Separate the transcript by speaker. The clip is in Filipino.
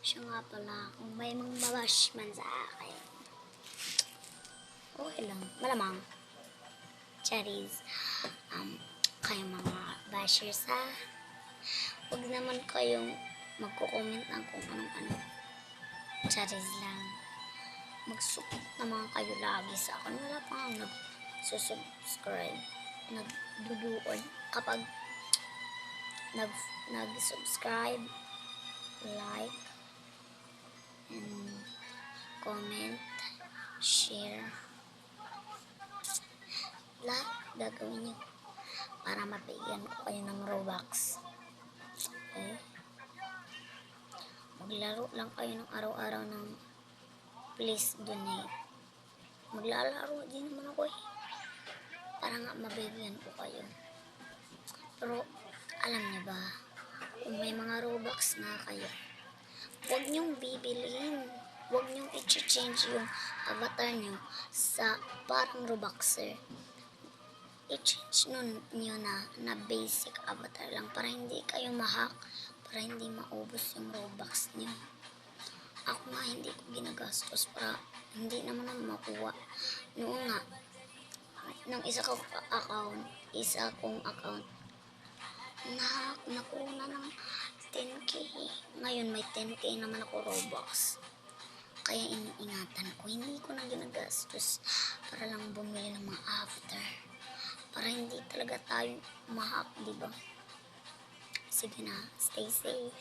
Speaker 1: Siya nga pala, kung may magbabash man sa akin, okay lang, malamang. Charis, kayo mga bashers ha, huwag naman kayong magko-comment ng kung anong-ano. Charis lang. Mag-support naman kayo lagi sa akin. Wala pa nga nag-subscribe. Nagduduol. Kapag nag-subscribe, like, and comment, share, lahat gagawin nyo para mabigyan ko kayo ng Robux. Okay? Maglaro lang kayo ng araw-araw ng please donate. Maglalaro din naman ako para nga mabigyan ko kayo. Pero alam niyo ba, kung may mga Robux nga kayo, huwag niyong bibilhin. Huwag niyong i-change yung avatar niyo sa parang Robuxer. I-change niyo na basic avatar lang para hindi kayo ma-hack, para hindi maubos yung Robux niyo. Ako nga hindi ko ginagastos para hindi naman ako makuha. Noon nga, ng isa kong account, nakuha na ng 10k. Ngayon may 10k naman ako Robux. Kaya iniingatan ko, hindi ko na ginagastos para lang bumili ng mga after. Para hindi talaga tayo ma-hack, diba? Sige na, stay safe.